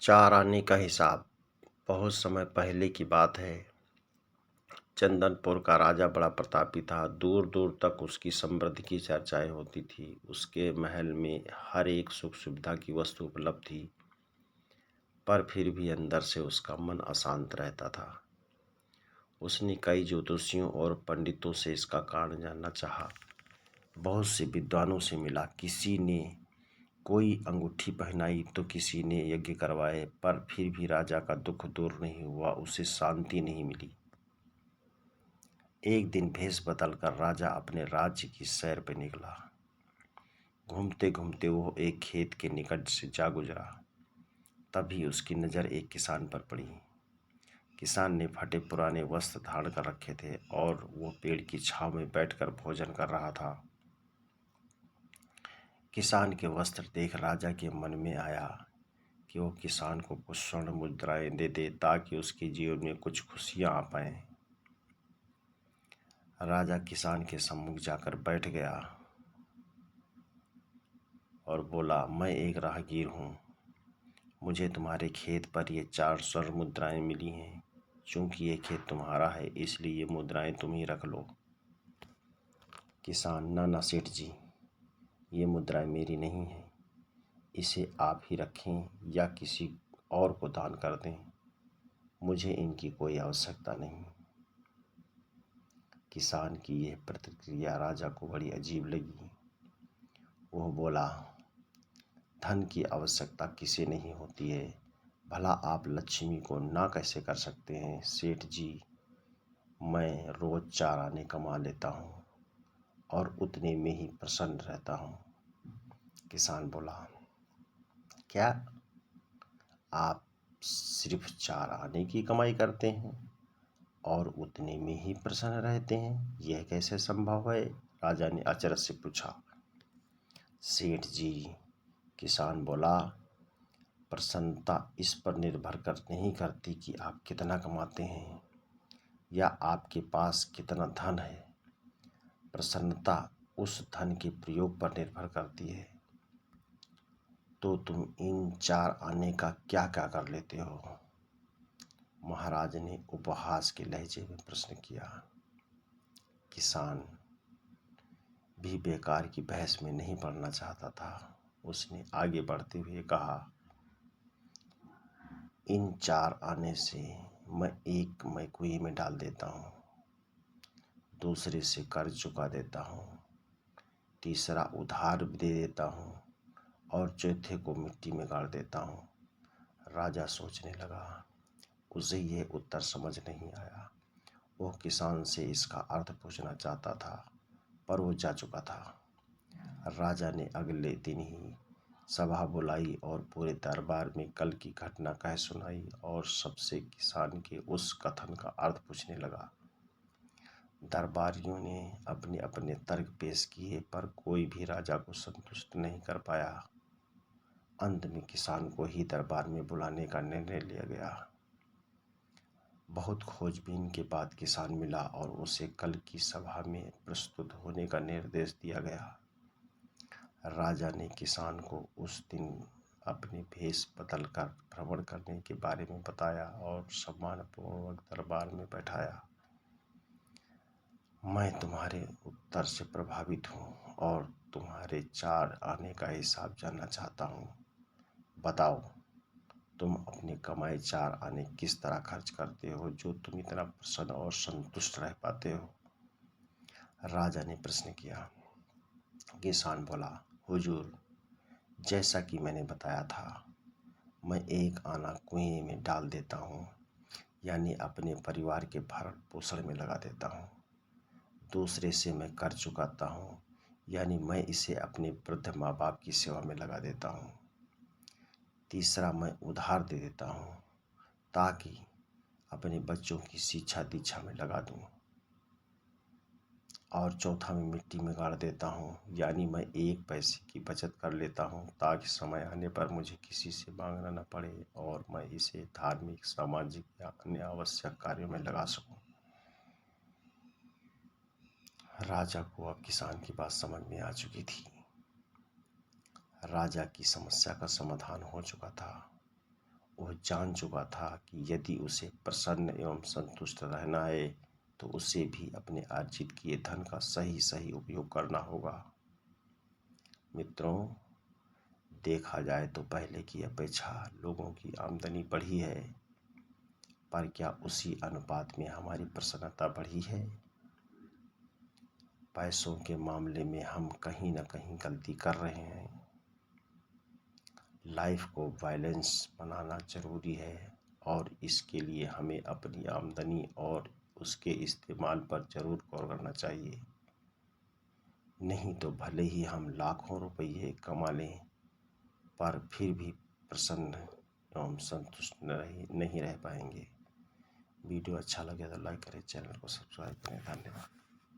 चार आने का हिसाब। बहुत समय पहले की बात है। चंदनपुर का राजा बड़ा प्रतापी था। दूर दूर तक उसकी समृद्धि की चर्चाएं होती थी। उसके महल में हर एक सुख सुविधा की वस्तु उपलब्ध थी, पर फिर भी अंदर से उसका मन अशांत रहता था। उसने कई ज्योतिषियों और पंडितों से इसका कारण जानना चाहा। बहुत से विद्वानों से मिला। किसी ने कोई अंगूठी पहनाई तो किसी ने यज्ञ करवाए, पर फिर भी राजा का दुख दूर नहीं हुआ। उसे शांति नहीं मिली। एक दिन भेष बदलकर राजा अपने राज्य की सैर पर निकला। घूमते घूमते वो एक खेत के निकट से जा गुजरा। तभी उसकी नज़र एक किसान पर पड़ी। किसान ने फटे पुराने वस्त्र धारण कर रखे थे और वो पेड़ की छांव में बैठकर भोजन कर रहा था। किसान के वस्त्र देख राजा के मन में आया कि वो किसान को कुछ स्वर्ण मुद्राएं दे दे ताकि उसके जीवन में कुछ खुशियां आ पाए। राजा किसान के सम्मुख जाकर बैठ गया और बोला, मैं एक राहगीर हूँ। मुझे तुम्हारे खेत पर ये 4 स्वर्ण मुद्राएं मिली हैं। चूंकि ये खेत तुम्हारा है, इसलिए ये मुद्राएं तुम ही रख लो। किसान, ना सेठ जी, ये मुद्राएं मेरी नहीं हैं। इसे आप ही रखें या किसी और को दान कर दें। मुझे इनकी कोई आवश्यकता नहीं। किसान की यह प्रतिक्रिया राजा को बड़ी अजीब लगी। वह बोला, धन की आवश्यकता किसे नहीं होती है। भला आप लक्ष्मी को ना कैसे कर सकते हैं। सेठ जी, मैं रोज 4 आने कमा लेता हूँ और उतने में ही प्रसन्न रहता हूँ। किसान बोला, क्या आप सिर्फ 4 आने की कमाई करते हैं और उतने में ही प्रसन्न रहते हैं? यह कैसे संभव है? राजा ने अचरज से पूछा। सेठ जी, किसान बोला, प्रसन्नता इस पर निर्भर नहीं करती कि आप कितना कमाते हैं या आपके पास कितना धन है। प्रसन्नता उस धन के प्रयोग पर निर्भर करती है। तो तुम इन 4 आने का क्या क्या कर लेते हो? महाराज ने उपहास के लहजे में प्रश्न किया। किसान भी बेकार की बहस में नहीं पड़ना चाहता था। उसने आगे बढ़ते हुए कहा, इन 4 आने से मैं कुएं में डाल देता हूँ, दूसरे से कर्ज चुका देता हूँ, तीसरा उधार दे देता हूँ और चौथे को मिट्टी में गाड़ देता हूँ। राजा सोचने लगा। उसे यह उत्तर समझ नहीं आया। वो किसान से इसका अर्थ पूछना चाहता था, पर वो जा चुका था। राजा ने अगले दिन ही सभा बुलाई और पूरे दरबार में कल की घटना कह सुनाई और सबसे किसान के उस कथन का अर्थ पूछने लगा। दरबारियों ने अपने अपने तर्क पेश किए, पर कोई भी राजा को संतुष्ट नहीं कर पाया। अंत में किसान को ही दरबार में बुलाने का निर्णय लिया गया। बहुत खोजबीन के बाद किसान मिला और उसे कल की सभा में प्रस्तुत होने का निर्देश दिया गया। राजा ने किसान को उस दिन अपने भेष बदलकर भ्रमण करने के बारे में बताया और सम्मानपूर्वक दरबार में बैठाया। मैं तुम्हारे उत्तर से प्रभावित हूँ और तुम्हारे 4 आने का हिसाब जानना चाहता हूँ। बताओ, तुम अपनी कमाई 4 आने किस तरह खर्च करते हो जो तुम इतना प्रसन्न और संतुष्ट रह पाते हो? राजा ने प्रश्न किया। किसान बोला, हुजूर, जैसा कि मैंने बताया था, मैं 1 आना कुएं में डाल देता हूँ, यानी अपने परिवार के भरण पोषण में लगा देता हूँ। दूसरे से मैं कर्ज चुकाता हूँ, यानी मैं इसे अपने वृद्ध माँ बाप की सेवा में लगा देता हूँ। तीसरा, मैं उधार दे देता हूँ ताकि अपने बच्चों की शिक्षा दीक्षा में लगा दूँ। और चौथा, मैं मिट्टी में गाड़ देता हूँ, यानी मैं 1 पैसे की बचत कर लेता हूँ ताकि समय आने पर मुझे किसी से मांगना न पड़े और मैं इसे धार्मिक, सामाजिक या अन्य आवश्यक कार्यों में लगा सकूँ। राजा को अब किसान की बात समझ में आ चुकी थी। राजा की समस्या का समाधान हो चुका था। वह जान चुका था कि यदि उसे प्रसन्न एवं संतुष्ट रहना है तो उसे भी अपने अर्जित किए धन का सही सही उपयोग करना होगा। मित्रों, देखा जाए तो पहले की अपेक्षा लोगों की आमदनी बढ़ी है, पर क्या उसी अनुपात में हमारी प्रसन्नता बढ़ी है? पैसों के मामले में हम कहीं ना कहीं गलती कर रहे हैं। लाइफ को बैलेंस बनाना जरूरी है और इसके लिए हमें अपनी आमदनी और उसके इस्तेमाल पर जरूर गौर करना चाहिए। नहीं तो भले ही हम लाखों रुपये कमा लें, पर फिर भी प्रसन्न एवं संतुष्ट नहीं रह पाएंगे। वीडियो अच्छा लगे तो लाइक करें, चैनल को सब्सक्राइब करें। धन्यवाद।